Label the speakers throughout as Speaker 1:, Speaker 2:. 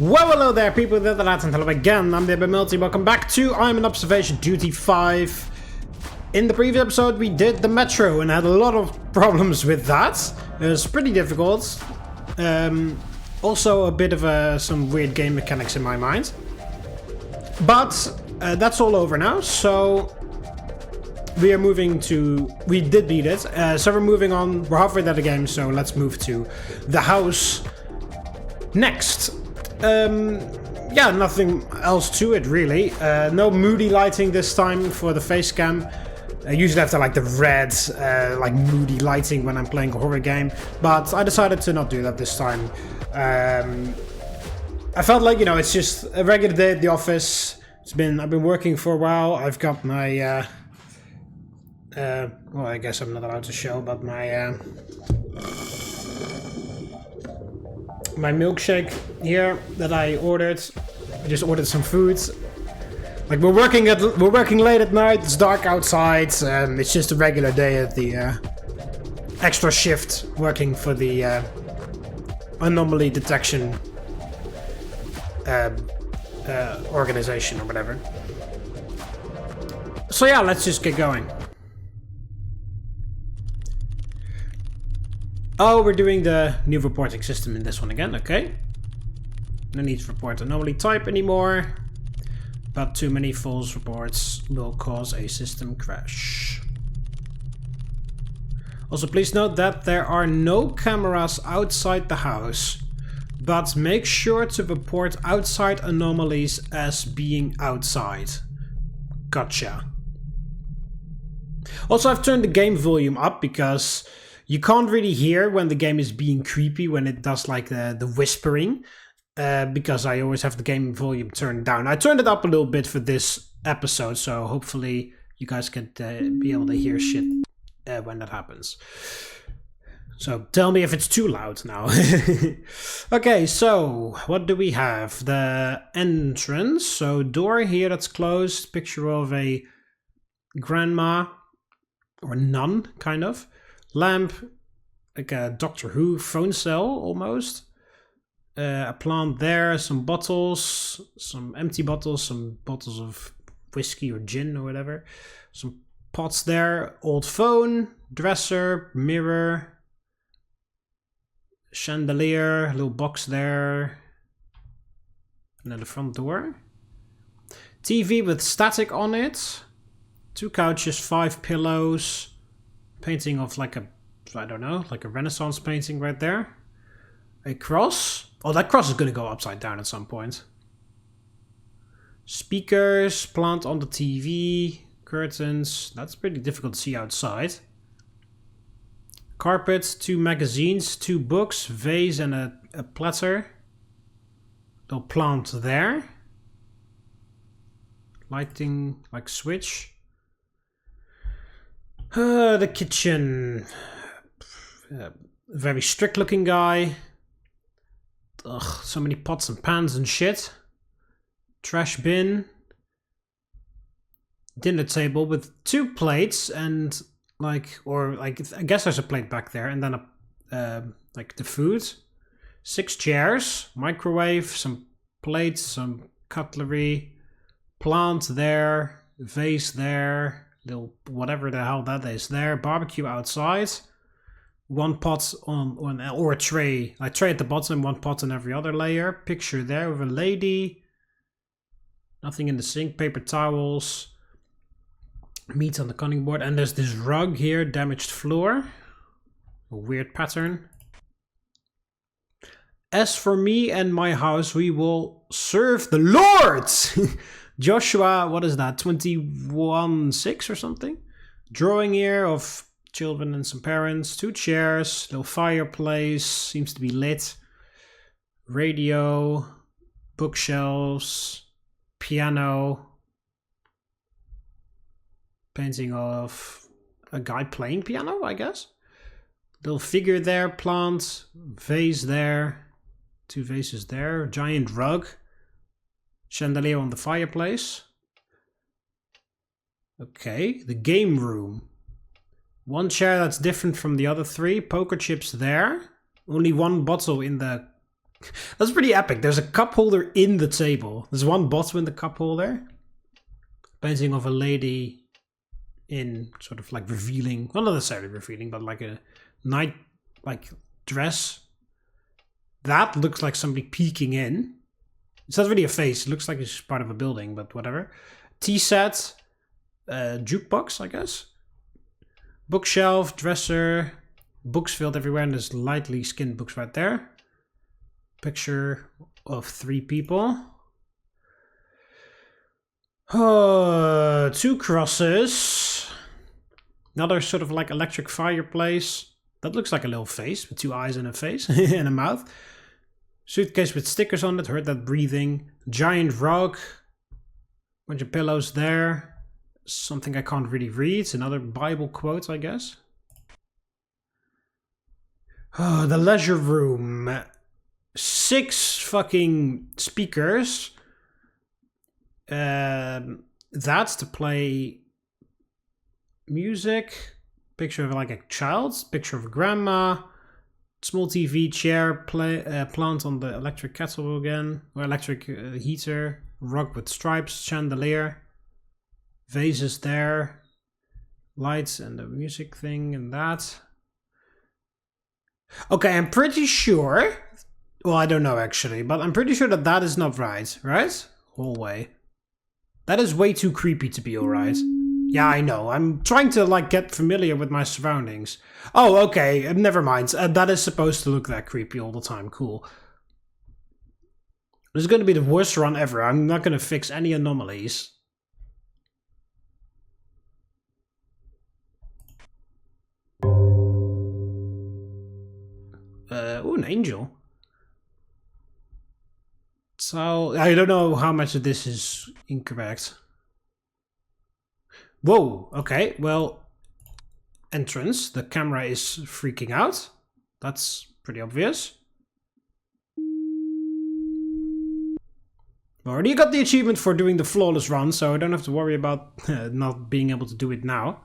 Speaker 1: Well, hello there, people of the internet, and hello again. I'm TheMBmulti. Welcome back to I'm on Observation Duty 5. In the previous episode, we did the metro and had a lot of problems with that. It was pretty difficult. Also, a bit of some weird game mechanics in my mind. But that's all over now, so we are moving to... We did beat it, so we're moving on. We're halfway there the game, so let's move to the house next. Yeah, nothing else to it really. No moody lighting this time for the face cam. I usually have to like the red, like moody lighting when I'm playing a horror game, but I decided to not do that this time. I felt like, you know, it's just a regular day at the office. I've been working for a while. I've got my, well, I guess I'm not allowed to show, but my milkshake here that I ordered. I just ordered some food. Like we're working late at night. It's dark outside. It's just a regular day at the extra shift working for the anomaly detection organization or whatever. So yeah, let's just get going. Oh, we're doing the new reporting system in this one again, okay. No need to report anomaly type anymore. But too many false reports will cause a system crash. Also, please note that there are no cameras outside the house. But make sure to report outside anomalies as being outside. Gotcha. Also, I've turned the game volume up because you can't really hear when the game is being creepy when it does like the whispering, because I always have the game volume turned down. I turned it up a little bit for this episode, so hopefully you guys can be able to hear shit when that happens. So tell me if it's too loud now. Okay, so what do we have? The entrance, so door here that's closed, picture of a grandma or nun, kind of. Lamp, like a Doctor Who phone cell almost. A plant there, some bottles, some empty bottles, some bottles of whiskey or gin or whatever. Some pots there, old phone, dresser, mirror, chandelier, little box there. And then the front door. TV with static on it. 2 couches, 5 pillows. Painting of like a, I don't know, like a Renaissance painting right there. A cross. Oh, that cross is going to go upside down at some point. Speakers, plant on the TV, curtains. That's pretty difficult to see outside. Carpet, 2 magazines, 2 books, vase and a platter. Little plant there. Lighting, like switch. The kitchen. Very strict looking guy. Ugh, so many pots and pans and shit. Trash bin. Dinner table with 2 plates and like, or like, I guess there's a plate back there and then like the food. 6 chairs, microwave, some plates, some cutlery, plant there, vase there. Little whatever the hell that is there. Barbecue outside. 1 pot on or a tray. Like tray at the bottom, 1 pot on every other layer. Picture there of a lady. Nothing in the sink. Paper towels. Meat on the cutting board. And there's this rug here. Damaged floor. A weird pattern. As for me and my house, we will serve the Lord. Joshua, what is that? 21:6 or something? Drawing here of children and some parents. 2 chairs. Little fireplace. Seems to be lit. Radio. Bookshelves. Piano. Painting of a guy playing piano, I guess. Little figure there. Plant. Vase there. 2 vases there. Giant rug. Chandelier on the fireplace. Okay, the game room. 1 chair that's different from the other 3. Poker chips there. Only 1 bottle in the That's pretty epic. There's a cup holder in the table. There's one bottle in the cup holder. Painting of a lady in sort of like revealing, well, not necessarily revealing, but like a night like dress. That looks like somebody peeking in. It's not really a face. It looks like it's part of a building, but whatever. Tea set, jukebox, I guess. Bookshelf, dresser, books filled everywhere, and there's lightly skinned books right there. Picture of 3 people. 2 crosses. Another sort of like electric fireplace. That looks like a little face with 2 eyes and a face and a mouth. Suitcase with stickers on it. Heard that breathing. Giant rug. Bunch of pillows there. Something I can't really read. Another Bible quote, I guess. Oh, the leisure room. 6 fucking speakers. That's to play music. Picture of like a child. Picture of a grandma. Small TV, chair, plant on the electric kettle again. Or electric heater. Rug with stripes, chandelier. Vases there. Lights and the music thing and that. Okay, I'm pretty sure. Well, I don't know actually, but I'm pretty sure that that is not right, right? Hallway. That is way too creepy to be alright. Yeah, I know. I'm trying to like get familiar with my surroundings. Oh, okay. Never mind. That is supposed to look that creepy all the time. Cool. This is going to be the worst run ever. I'm not going to fix any anomalies. Oh, an angel. So, I don't know how much of this is incorrect. Whoa, okay, well, entrance. The camera is freaking out. That's pretty obvious. I already got the achievement for doing the flawless run, so I don't have to worry about not being able to do it now.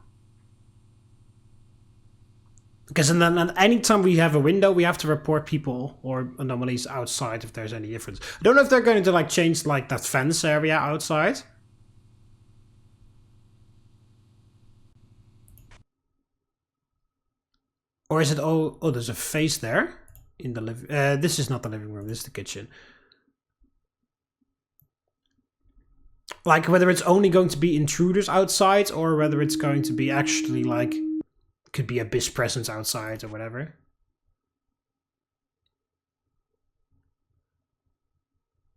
Speaker 1: Because then anytime we have a window, we have to report people or anomalies outside if there's any difference. I don't know if they're going to like change like that fence area outside. Or is it, oh, there's a face there in the living. This is not the living room, this is the kitchen. Like whether it's only going to be intruders outside or whether it's going to be actually like, could be abyss presence outside or whatever.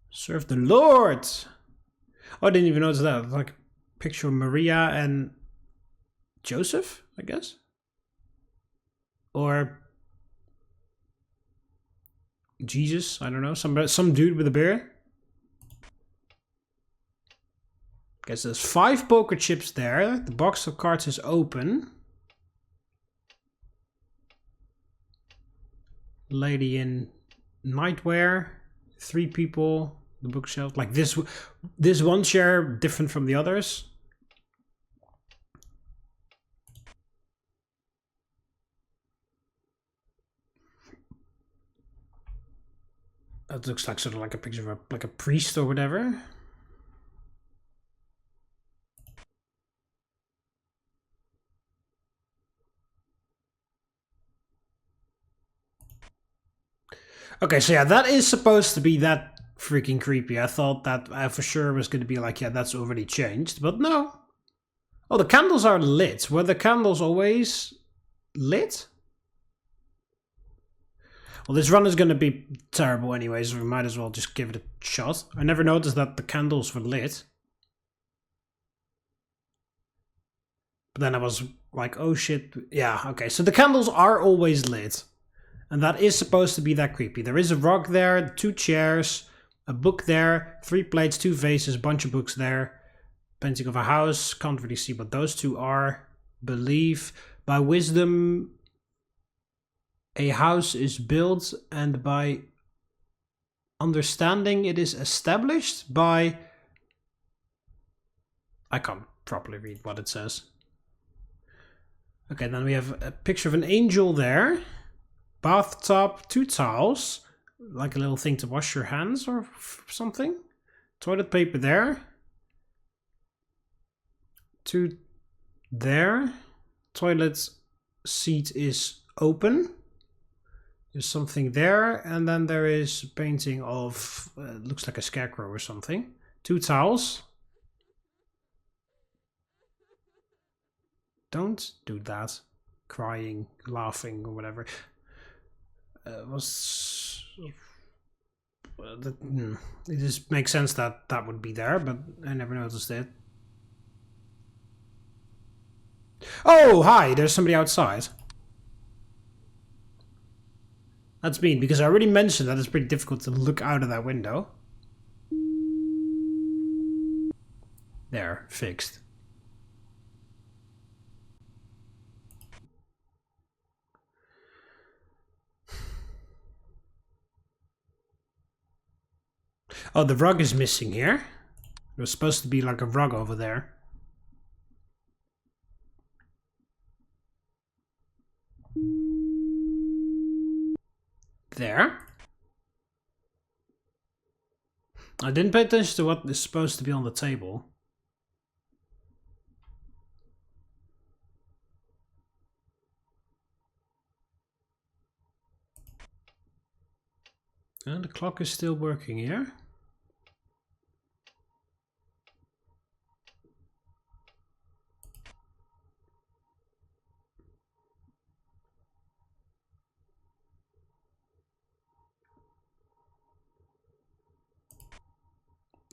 Speaker 1: Serve the Lord. Oh, I didn't even notice that. Like picture of Maria and Joseph, I guess. Or Jesus, I don't know, some dude with a beard. Guess there's 5 poker chips there. The box of cards is open. Lady in nightwear. 3 people. The bookshelf. Like this one chair different from the others. That looks like sort of like a picture of like a priest or whatever. Okay, so yeah, that is supposed to be that freaking creepy. I thought that for sure was going to be like, yeah, that's already changed, but no. Oh, the candles are lit. Were the candles always lit? Well, this run is going to be terrible anyways, so we might as well just give it a shot. I never noticed that the candles were lit. But then I was like, oh shit. Yeah, okay, so the candles are always lit. And that is supposed to be that creepy. There is a rug there, 2 chairs, a book there, 3 plates, 2 vases, bunch of books there. Painting of a house, can't really see what those 2 are. Belief, by wisdom, a house is built, and by understanding it is established. By... I can't properly read what it says. Okay, then we have a picture of an angel there. Bathtub, 2 towels, like a little thing to wash your hands or something. Toilet paper there. 2 there. Toilet seat is open. There's something there, and then there is a painting of looks like a scarecrow or something. 2 towels. Don't do that. Crying, laughing, or whatever. It just makes sense that that would be there, but I never noticed it. Oh, hi, there's somebody outside. That's mean, because I already mentioned that it's pretty difficult to look out of that window. There, fixed. Oh, the rug is missing here. There's supposed to be like a rug over there. There. I didn't pay attention to what is supposed to be on the table. And the clock is still working here.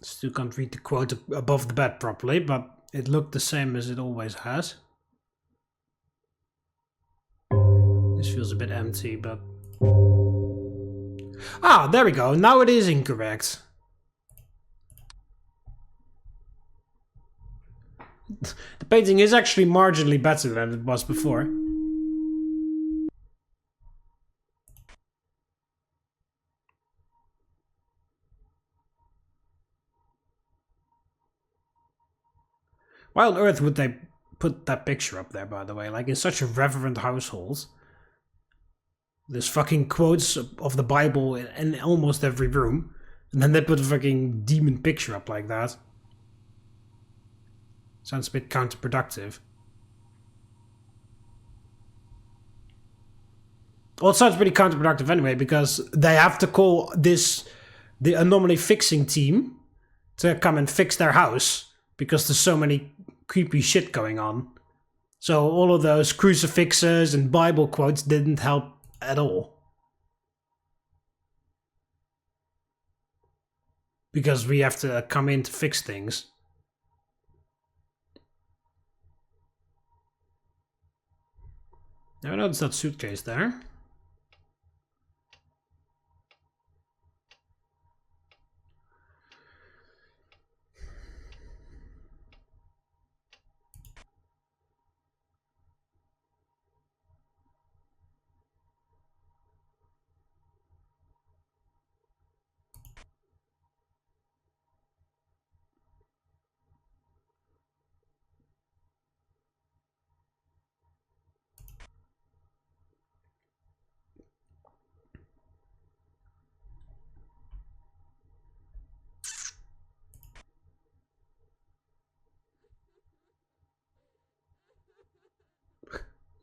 Speaker 1: Still can't read the quote above the bed properly, but it looked the same as it always has. This feels a bit empty, but... Ah, there we go. Now it is incorrect. The painting is actually marginally better than it was before. Why on earth would they put that picture up there, by the way? Like, in such a reverent household. There's fucking quotes of the Bible in almost every room. And then they put a fucking demon picture up like that. Sounds a bit counterproductive. Well, it sounds pretty counterproductive anyway, because they have to call this the anomaly fixing team to come and fix their house, because there's so many creepy shit going on. So all of those crucifixes and Bible quotes didn't help at all. Because we have to come in to fix things. Now I noticed that suitcase there.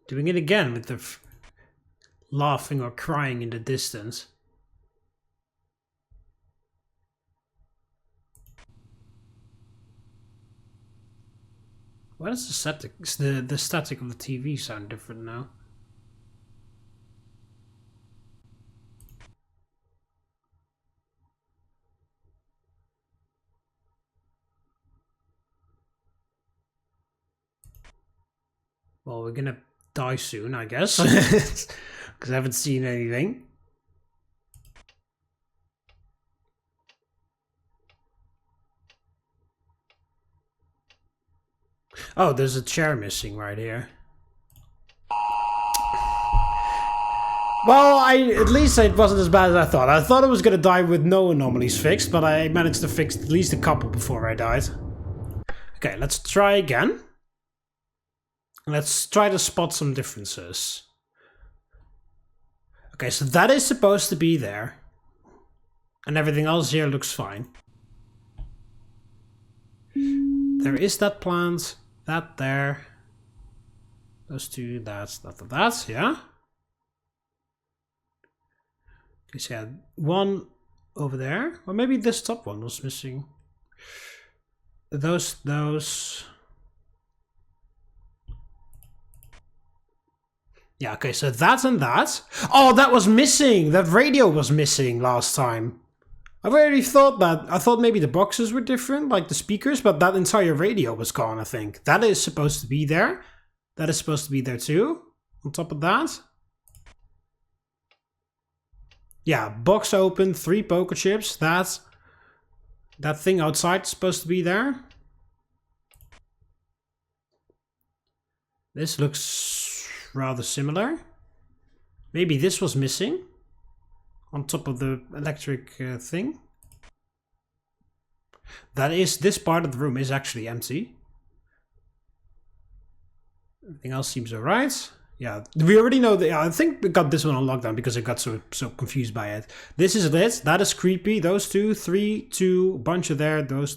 Speaker 1: Doing it again with the laughing or crying in the distance. Why does the static of the TV sound different now? Well, we're gonna die soon, I guess. Because I haven't seen anything. Oh, there's a chair missing right here. Well, at least it wasn't as bad as I thought. I thought I was gonna die with no anomalies fixed, but I managed to fix at least a couple before I died. Okay, let's try again. Let's try to spot some differences. Okay, so that is supposed to be there. And everything else here looks fine. There is that plant, that there. Those two, that, yeah. Okay, so yeah, one over there. Or maybe this top one was missing. Those. Yeah, okay, so that and that. Oh, that was missing! That radio was missing last time. I already thought that. I thought maybe the boxes were different, like the speakers, but that entire radio was gone, I think. That is supposed to be there. That is supposed to be there too. On top of that. Yeah, box open, 3 poker chips. That thing outside is supposed to be there. This looks rather similar. Maybe this was missing. On top of the electric thing. That is, this part of the room is actually empty. Everything else seems alright. Yeah, we already know that. Yeah, I think we got this one on lockdown because I got so confused by it. This is lit. That is creepy. Those 2, 3, 2, bunch of there. Those.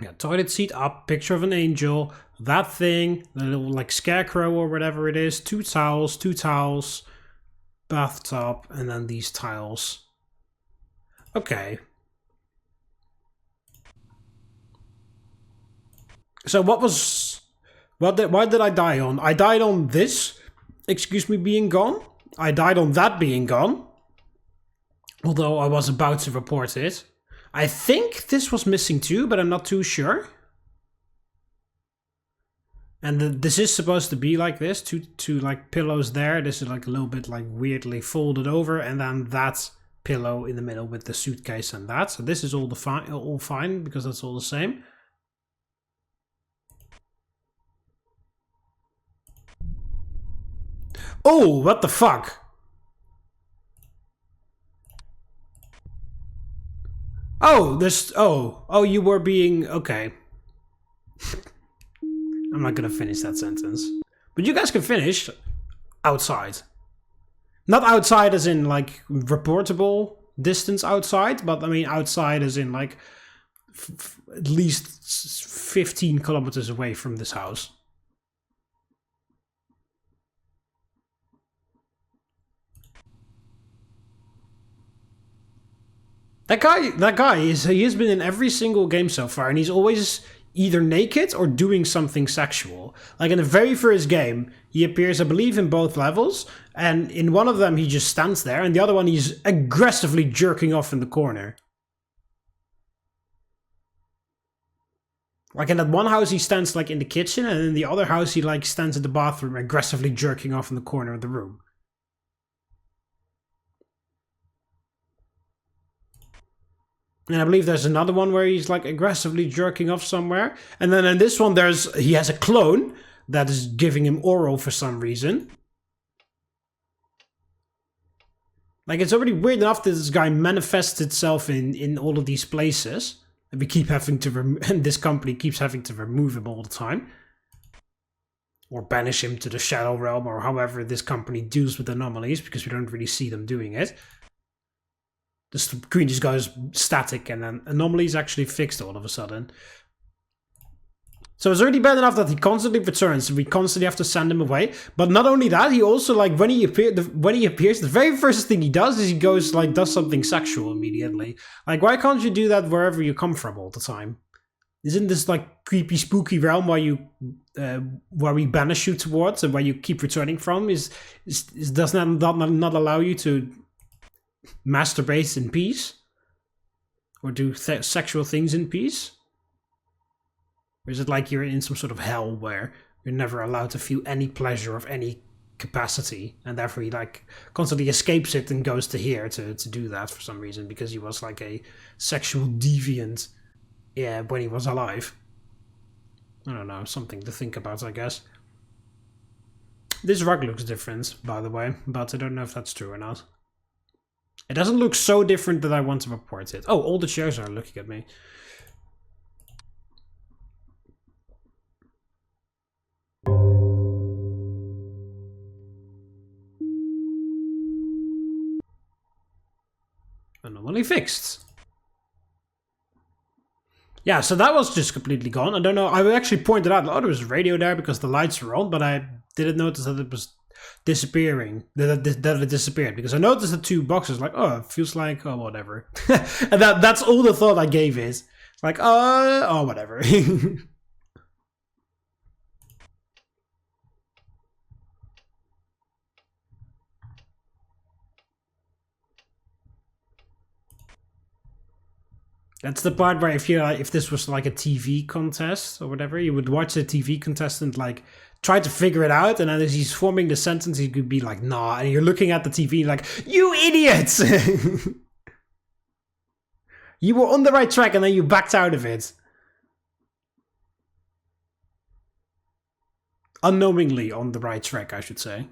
Speaker 1: Yeah, toilet seat up. Picture of an angel. That thing. The little like scarecrow or whatever it is. 2 towels. Bathtub. And then these tiles. Okay. So why did I die on? I died on this, excuse me, being gone. I died on that being gone. Although I was about to report it. I think this was missing too, but I'm not too sure. And this is supposed to be like this, two like pillows there. This is like a little bit like weirdly folded over, and then that pillow in the middle with the suitcase and that. So this is all fine because that's all the same. Oh, what the fuck? Oh, this. Oh, you were being okay. I'm not gonna finish that sentence, but you guys can finish outside. Not outside as in like reportable distance outside, but I mean outside as in like at least 15 kilometers away from this house. That guy he has been in every single game so far, and he's always either naked or doing something sexual. Like in the very first game, he appears, I believe, in both levels, and in one of them he just stands there, and the other one he's aggressively jerking off in the corner. Like in that one house he stands like in the kitchen, and in the other house he like stands in the bathroom aggressively jerking off in the corner of the room. And I believe there's another one where he's like aggressively jerking off somewhere. And then in this one, he has a clone that is giving him oral for some reason. Like, it's already weird enough that this guy manifests itself in all of these places. And we keep having to, and this company keeps having to remove him all the time. Or banish him to the Shadow Realm, or however this company deals with anomalies, because we don't really see them doing it. The screen just goes static, and then anomalies actually fixed all of a sudden. So it's already bad enough that he constantly returns, and we constantly have to send him away. But not only that, he also like when he appears, the very first thing he does is he goes like does something sexual immediately. Like, why can't you do that wherever you come from all the time? Isn't this like creepy, spooky realm where we banish you towards and where you keep returning from? Does that not allow you to masturbate in peace? Or do sexual things in peace? Or is it like you're in some sort of hell where you're never allowed to feel any pleasure of any capacity, and therefore he like constantly escapes it and goes to here to do that for some reason, because he was like a sexual deviant, yeah, when he was alive. I don't know, something to think about, I guess. This rug looks different, by the way, but I don't know if that's true or not. It doesn't look so different that I want to report it. Oh, all the chairs are looking at me. anomaly fixed. Yeah, so that was just completely gone. I don't know. I actually pointed out, oh, there was a radio there because the lights were on, but I didn't notice that it was disappearing. That it disappeared because I noticed the two boxes. Like, oh, it feels like, oh, whatever. And that's all the thought I gave is like, oh, whatever. That's the part where if this was like a TV contest or whatever, you would watch the TV contestant like try to figure it out, and then as he's forming the sentence, he could be like, nah, and you're looking at the TV like, you idiots! You were on the right track and then you backed out of it. Unknowingly on the right track, I should say.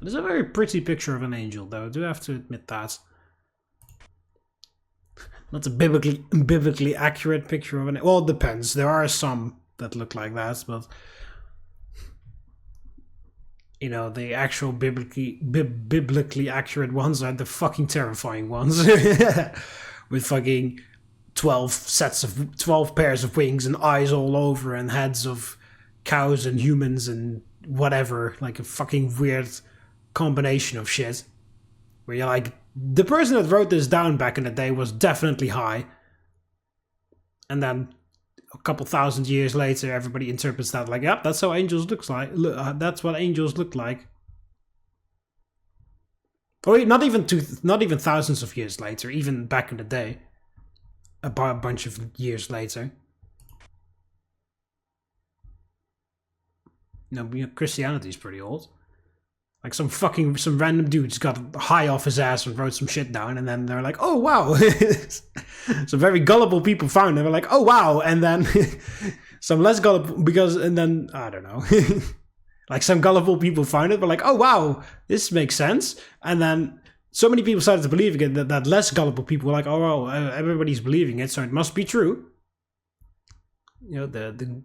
Speaker 1: It is a very pretty picture of an angel, though. I do have to admit that. Not a biblically accurate picture of an... Well, it depends. There are some that look like that, but... You know, the actual biblically accurate ones are the fucking terrifying ones. With fucking 12 pairs of wings and eyes all over and heads of cows and humans and whatever. Like a fucking weird combination of shit. Where you're like, the person that wrote this down back in the day was definitely high. And then a couple thousand years later, everybody interprets that like, yep, that's how angels looks like. That's what angels look like. Or not even thousands of years later, even back in the day. A bunch of years later. No, Christianity's pretty old. Like some random dudes got high off his ass and wrote some shit down, and then they're like, oh wow. Some very gullible people found it. They were like, oh wow, and then some less gullible and then I don't know. Like some gullible people found it, but like, oh wow, this makes sense. And then so many people started to believe it that less gullible people were like, oh well, everybody's believing it, so it must be true. You know, the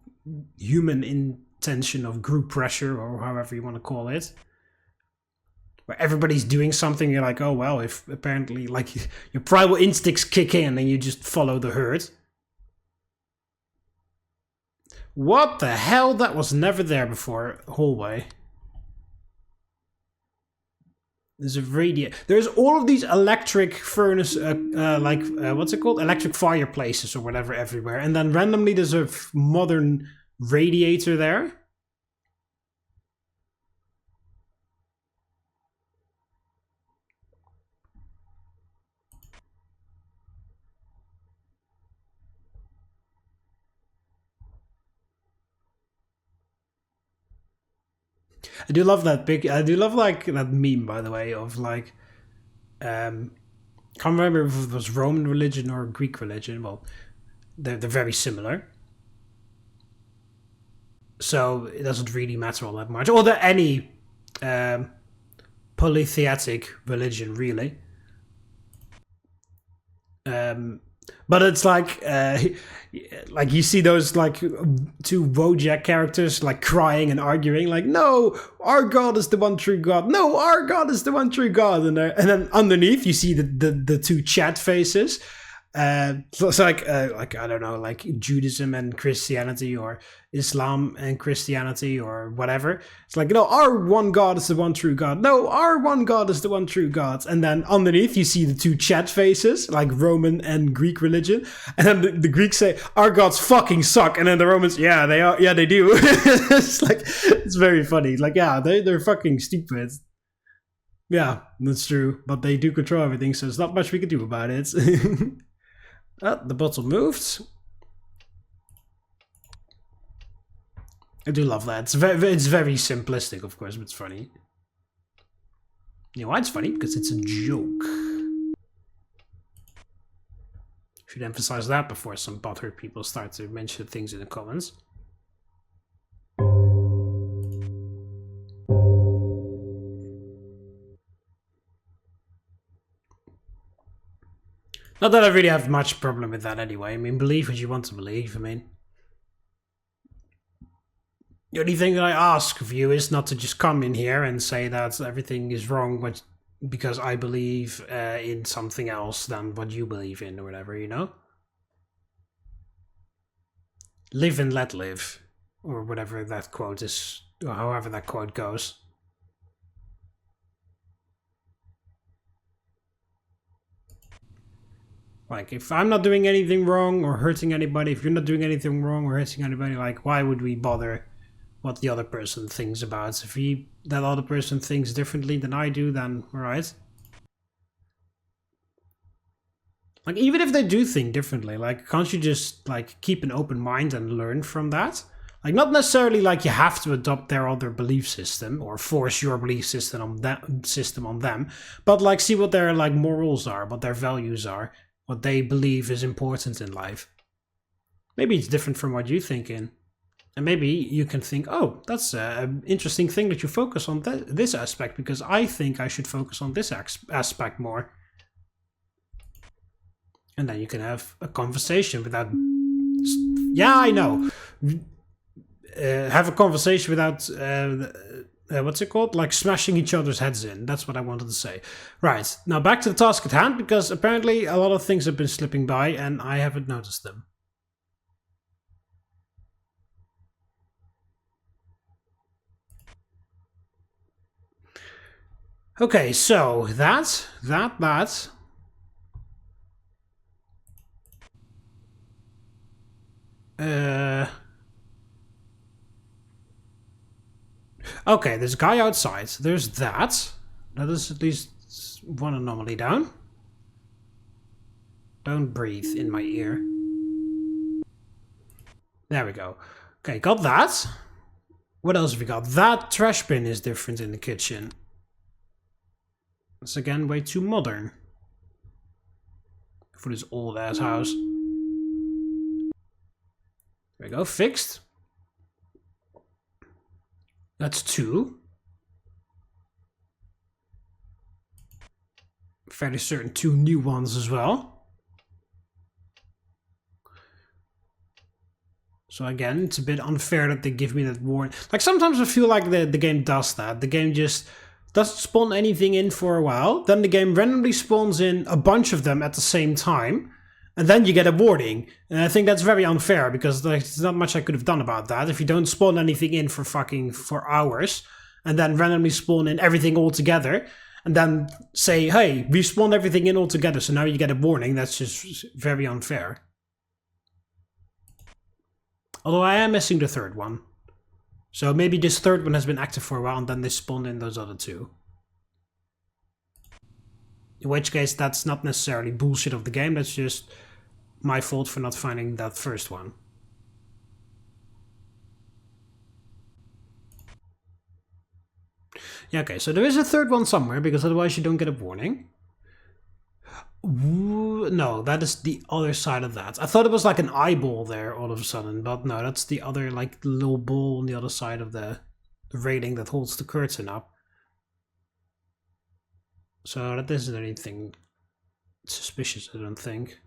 Speaker 1: human intention of group pressure, or however you want to call it. Where everybody's doing something, you're like, oh well, if apparently like your primal instincts kick in and you just follow the herd. What the hell? That was never there before. Hallway. There's a radiator. There's all of these electric furnace, what's it called? Electric fireplaces or whatever everywhere. And then randomly there's a modern radiator there. I do love that I do love like that meme, by the way, of like, can't remember if it was Roman religion or Greek religion. Well, they're very similar, so it doesn't really matter all that much. Or any polytheistic religion, really. But it's like you see those like two Wojak characters like crying and arguing, like, no, our God is the one true God. No, our God is the one true God. And then underneath you see the two chat faces. So it's like I don't know, like Judaism and Christianity, or Islam and Christianity, or whatever. It's like, no, our one God is the one true God. No, our one God is the one true God. And then underneath you see the two chat faces, like Roman and Greek religion. And then the Greeks say, our gods fucking suck. And then the Romans, yeah, they are. Yeah, they do. It's like, it's very funny. Like, yeah, they're fucking stupid. Yeah, that's true. But they do control everything, so there's not much we can do about it. The bottle moved. I do love that. It's very simplistic, of course, but it's funny. You know why it's funny? Because it's a joke. Should emphasize that before some butthurt people start to mention things in the comments. Not that I really have much problem with that anyway. I mean, believe what you want to believe. I mean, the only thing that I ask of you is not to just come in here and say that everything is wrong because I believe in something else than what you believe in or whatever, you know? Live and let live. Or whatever that quote is, or however that quote goes. Like, if I'm not doing anything wrong or hurting anybody, if you're not doing anything wrong or hurting anybody, like, why would we bother what the other person thinks about? If that other person thinks differently than I do, then alright. Like, even if they do think differently, like, can't you just, like, keep an open mind and learn from that? Like, not necessarily like you have to adopt their other belief system or force your belief system on them, but like see what their like morals are, what their values are, what they believe is important in life. Maybe it's different from what you think in. And maybe you can think, oh, that's an interesting thing that you focus on this aspect, because I think I should focus on this aspect more. And then you can have a conversation without... Yeah, I know. Have a conversation without... what's it called? Like smashing each other's heads in. That's what I wanted to say. Right, now back to the task at hand, because apparently a lot of things have been slipping by and I haven't noticed them. Okay, so that. Okay, there's a guy outside. There's that. That is at least one anomaly down. Don't breathe in my ear. There we go. Okay, got that. What else have we got? That trash bin is different in the kitchen. It's again way too modern for this old ass house. There we go, fixed. That's 2. Fairly certain 2 new ones as well. So again, it's a bit unfair that they give me that warning. Like sometimes I feel like the game does that. The game just doesn't spawn anything in for a while. Then the game randomly spawns in a bunch of them at the same time. And then you get a warning. And I think that's very unfair, because there's not much I could have done about that. If you don't spawn anything in for hours, and then randomly spawn in everything all together, and then say, hey, we spawned everything in all together, so now you get a warning, that's just very unfair. Although I am missing the third one. So maybe this third one has been active for a while, and then they spawned in those other 2. In which case, that's not necessarily bullshit of the game, that's just my fault for not finding that first one. Yeah, okay, so there is a third one somewhere, because otherwise you don't get a warning. Ooh, no, that is the other side of that. I thought it was like an eyeball there all of a sudden, but no, that's the other like little ball on the other side of the railing that holds the curtain up. So that isn't anything suspicious, I don't think.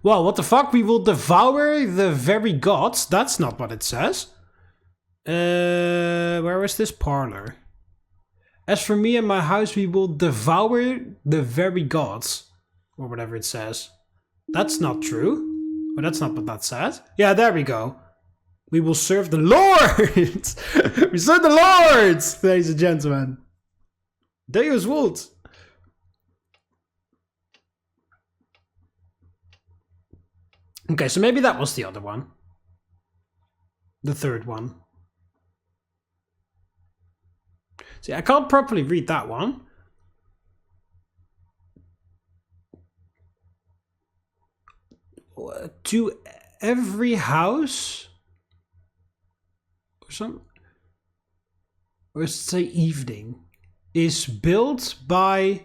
Speaker 1: Well, what the fuck? We will devour the very gods? That's not what it says. Where is this parlor? As for me and my house, we will devour the very gods. Or whatever it says. That's not true. But that's not what that says. Yeah, there we go. We will serve the Lords! We serve the Lords, ladies and gentlemen. Deus Vult. Okay, so maybe that was the other one. The third one. See, I can't properly read that one. To every house? Or something? Or does it say evening? Is built by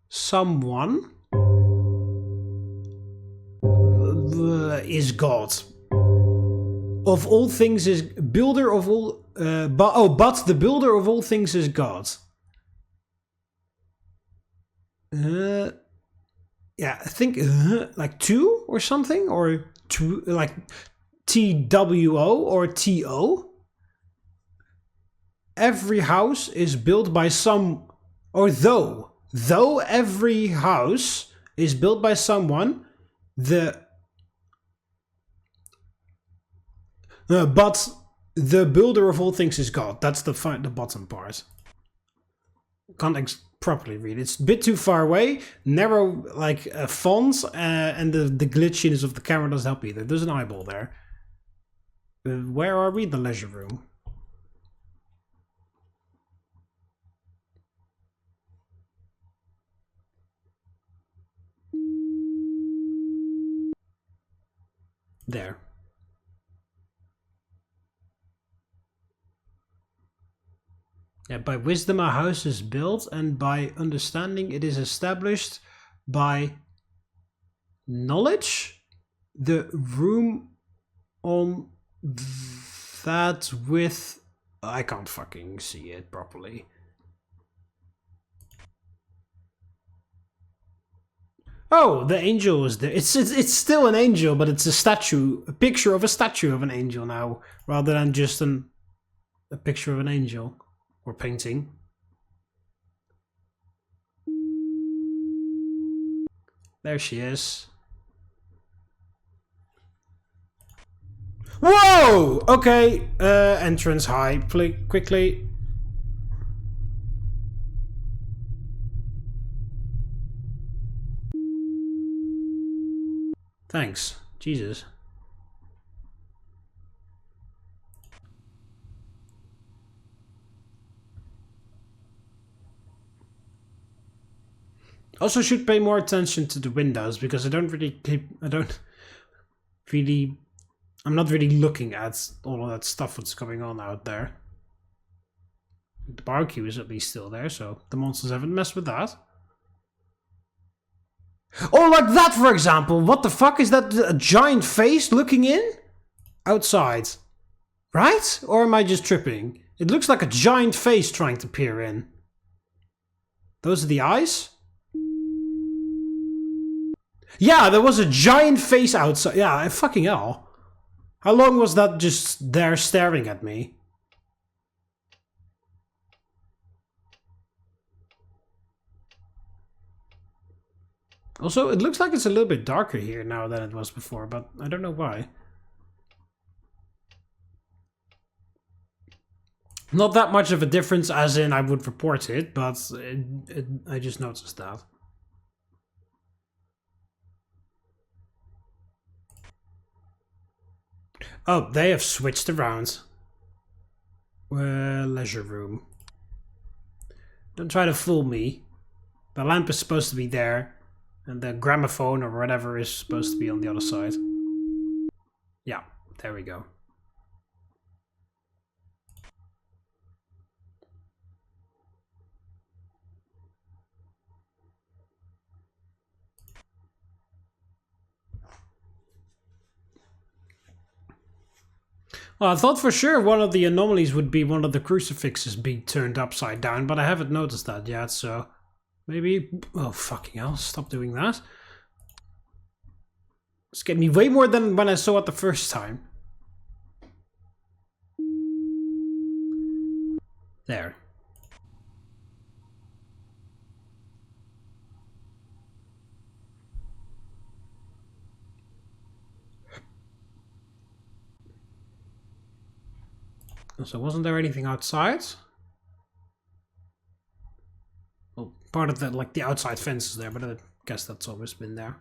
Speaker 1: someone? Is God. Of all things is builder of all but the builder of all things is God. Yeah, I think like 2 or something, or 2, like TWO or TO. Every house is built by some, or though every house is built by someone, but the builder of all things is God. That's the bottom part. Can't properly read. It's a bit too far away. Narrow like fonts, and the glitchiness of the camera doesn't help either. There's an eyeball there. Where are we? The leisure room. There. Yeah, by wisdom a house is built, and by understanding it is established. By knowledge, the room on that with... I can't fucking see it properly. Oh, the angel is there. It's still an angel, but it's a statue, a picture of a statue of an angel now, rather than just a picture of an angel or painting. There she is. Whoa! Okay, entrance high, quickly. Thanks. Jesus. Also should pay more attention to the windows, because I'm not really looking at all of that stuff that's going on out there. The barbecue is at least still there, so the monsters haven't messed with that. Oh, like that, for example. What the fuck is that? A giant face looking in? Outside. Right? Or am I just tripping? It looks like a giant face trying to peer in. Those are the eyes? Yeah, there was a giant face outside. Yeah, fucking hell. How long was that just there staring at me? Also, it looks like it's a little bit darker here now than it was before, but I don't know why. Not that much of a difference as in I would report it, but I just noticed that. Oh, they have switched around. Leisure room. Don't try to fool me. The lamp is supposed to be there, and the gramophone or whatever is supposed to be on the other side. Yeah, there we go. Well, I thought for sure one of the anomalies would be one of the crucifixes being turned upside down, but I haven't noticed that yet, so maybe... Oh, fucking hell, stop doing that. It's getting me way more than when I saw it the first time. There. So wasn't there anything outside? Well, part of the, like, the outside fence is there, but I guess that's always been there.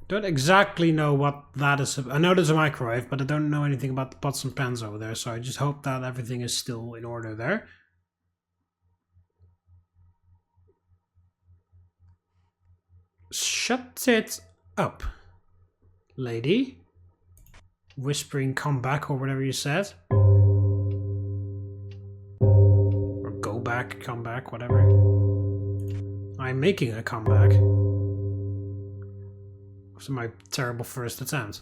Speaker 1: Don't exactly know what that is. I know there's a microwave, but I don't know anything about the pots and pans over there, so I just hope that everything is still in order there. Shut it up, lady. Whispering come back or whatever you said. Or go back, come back, whatever. I'm making a comeback. was my terrible first attempt.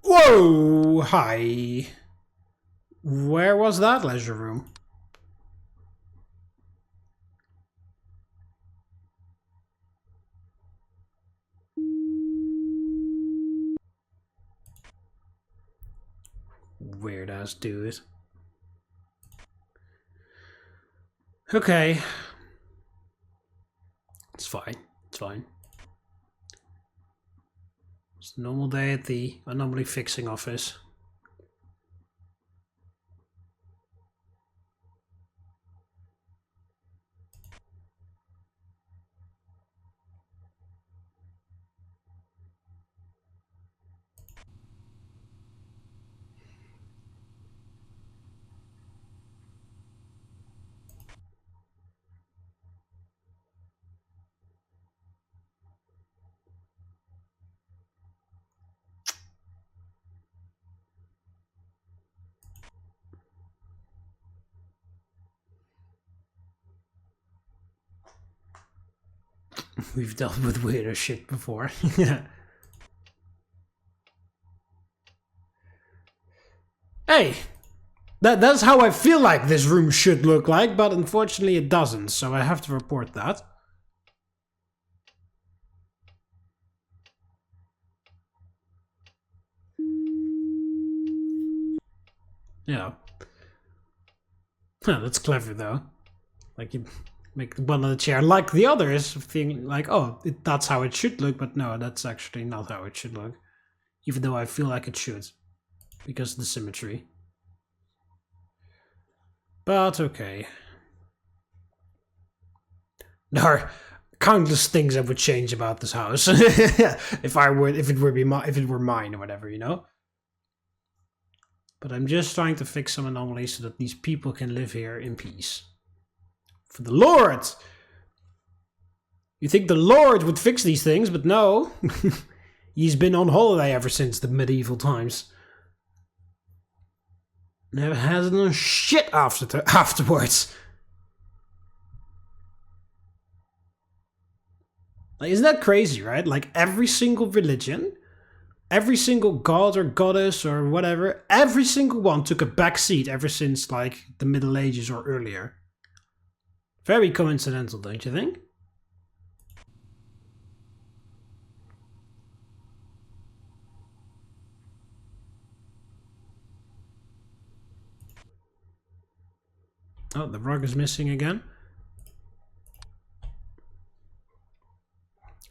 Speaker 1: Whoa! Hi. Where was that leisure room? Weird ass dude. Okay. It's fine. It's fine. It's a normal day at the anomaly fixing office. We've dealt with weirder shit before. Hey! That's how I feel like this room should look like, but unfortunately it doesn't, so I have to report that. Yeah. Huh, that's clever though. Like you make one on the chair like the others, thinking like, oh, that's how it should look, but no, that's actually not how it should look. Even though I feel like it should, because of the symmetry. But okay. There are countless things I would change about this house if it were mine or whatever, you know. But I'm just trying to fix some anomalies so that these people can live here in peace. For the Lord! You think the Lord would fix these things, but no. He's been on holiday ever since the medieval times. Never has done shit afterwards. Like, isn't that crazy, right? Like every single religion, every single god or goddess or whatever, every single one took a back seat ever since like the Middle Ages or earlier. Very coincidental, don't you think? Oh, the rug is missing again.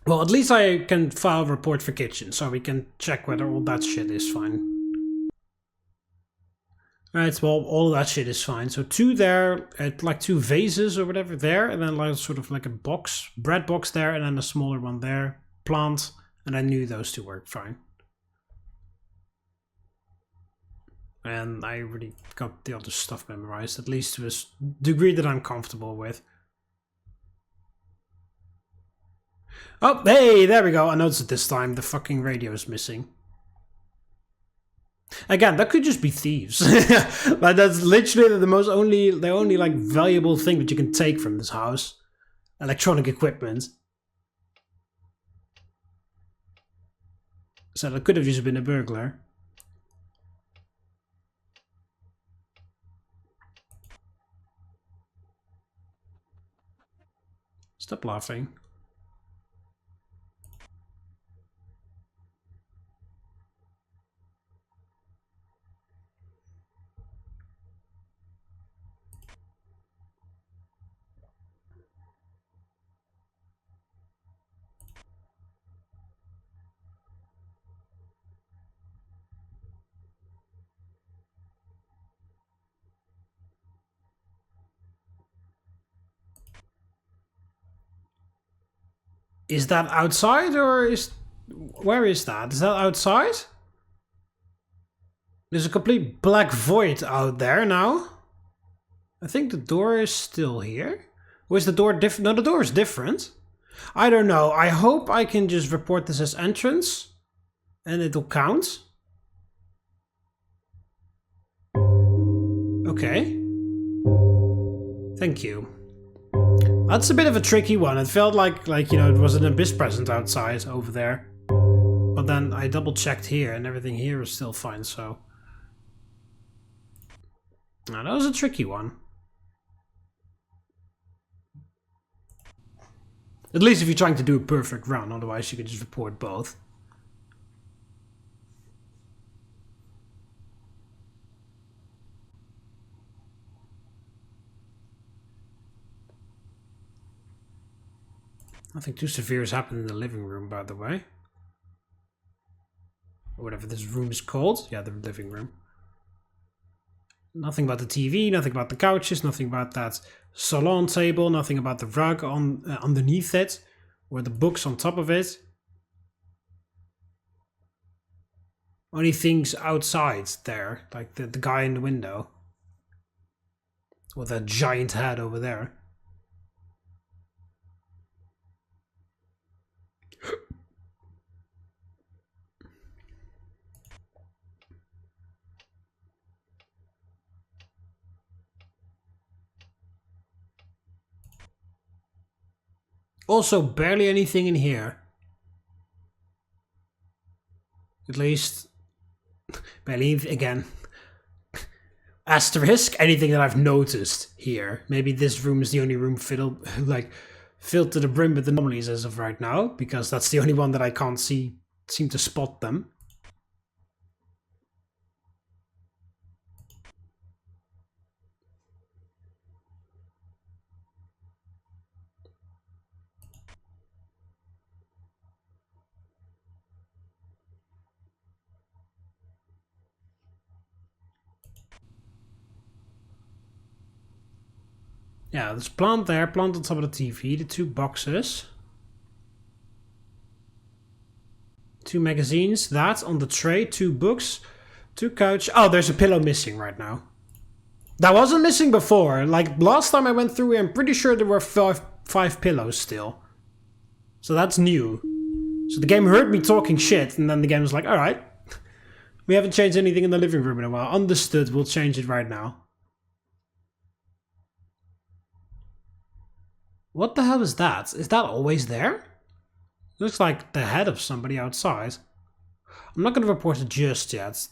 Speaker 1: Well, at least I can file a report for kitchen, so we can check whether all that shit is fine. Alright, well, all that shit is fine. So 2 there, like 2 vases or whatever there, and then like sort of like a box, bread box there, and then a smaller one there, plant, and I knew those 2 worked fine. And I already got the other stuff memorized, at least to a degree that I'm comfortable with. Oh, hey, there we go. I noticed it this time. The fucking radio is missing. Again, that could just be thieves. But that's literally the only like valuable thing that you can take from this house. Electronic equipment. So that could have just been a burglar. Stop laughing. Is that outside or is... Where is that? Is that outside? There's a complete black void out there now. I think the door is still here. Or is the door different? No, the door is different. I don't know. I hope I can just report this as entrance. And it'll count. Okay. Thank you. That's a bit of a tricky one. It felt like you know, it was an abyss present outside over there. then I double checked here and everything here is still fine, so... Now, that was a tricky one. At least if you're trying to do a perfect run, otherwise you could just report both. Nothing too severe has happened in the living room, by the way. Or whatever this room is called. Yeah, the living room. Nothing about the TV, nothing about the couches, nothing about that salon table, nothing about the rug on underneath it, or the books on top of it. Only things outside there, like the guy in the window. Or that giant head over there. Also, barely anything in here. At least, barely, again, asterisk, anything that I've noticed here. Maybe this room is the only room filled to the brim with anomalies as of right now, because that's the only one that I can't seem to spot them. Yeah, there's plant there, plant on top of the TV, the 2 boxes. 2 magazines, that on the tray, 2 books, 2 couch. Oh, there's a pillow missing right now. That wasn't missing before. Like, last time I went through, I'm pretty sure there were five pillows still. So that's new. So the game heard me talking shit, and then the game was like, alright. We haven't changed anything in the living room in a while. Understood, we'll change it right now. What the hell is that? Is that always there? Looks like the head of somebody outside. I'm not going to report it just yet.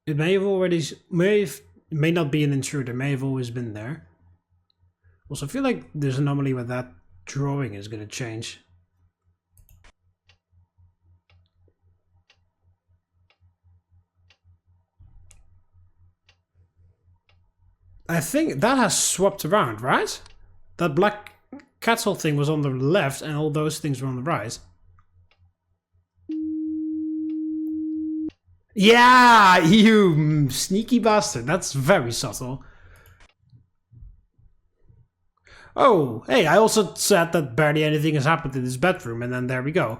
Speaker 1: It may have already... It may not be an intruder. It may have always been there. Also, I feel like there's an anomaly where that drawing is going to change. I think that has swapped around, right? That black cattle thing was on the left and all those things were on the right. Yeah, you sneaky bastard. That's very subtle. Oh, hey, I also said that barely anything has happened in this bedroom, and then there we go.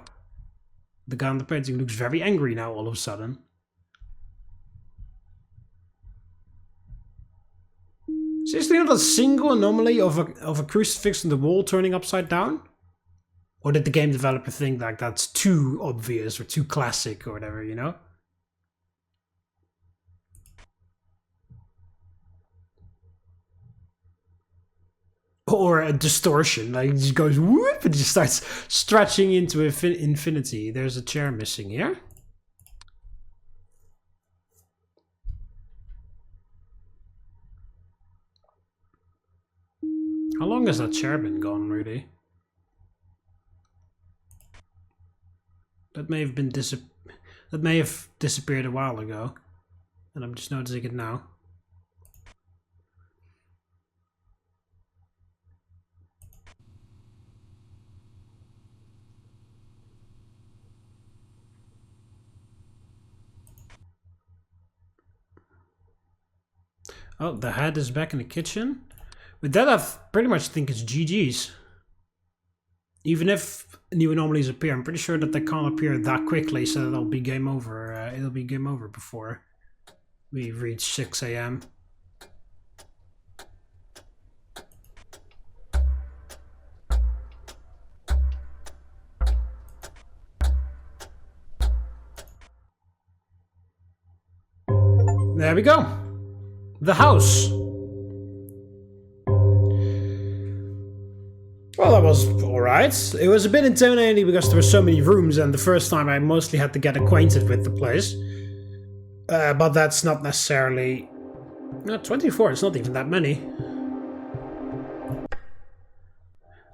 Speaker 1: The guy on the painting looks very angry now all of a sudden. Seriously, not a single anomaly of a crucifix on the wall turning upside down? Or did the game developer think like that's too obvious or too classic or whatever, you know? Or a distortion, like it just goes whoop and just starts stretching into infinity. There's a chair missing here. How long has that chair been gone, really? That may have been disappeared a while ago, and I'm just noticing it now. Oh, the head is back in the kitchen. With that, I pretty much think it's GG's. Even if new anomalies appear, I'm pretty sure that they can't appear that quickly, so it'll be game over. It'll be game over before we reach 6 AM. There we go. The house. Well, that was alright. It was a bit intimidating because there were so many rooms, and the first time I mostly had to get acquainted with the place. But that's not necessarily... No, 24, it's not even that many.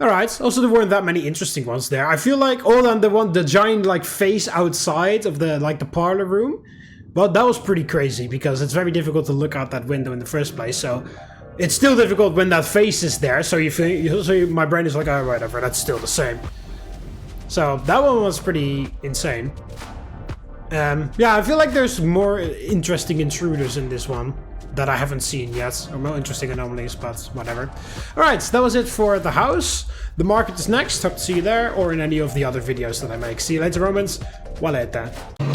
Speaker 1: Alright, also there weren't that many interesting ones there. I feel like all than the giant like face outside of the the parlor room. But that was pretty crazy because it's very difficult to look out that window in the first place, so it's still difficult when that face is there, so my brain is like, oh, whatever, that's still the same. So that one was pretty insane. Yeah, I feel like there's more interesting intruders in this one that I haven't seen yet, or more interesting anomalies, but whatever. Alright, so that was it for the house. The market is next, hope to see you there, or in any of the other videos that I make. See you later, Romans. Valete.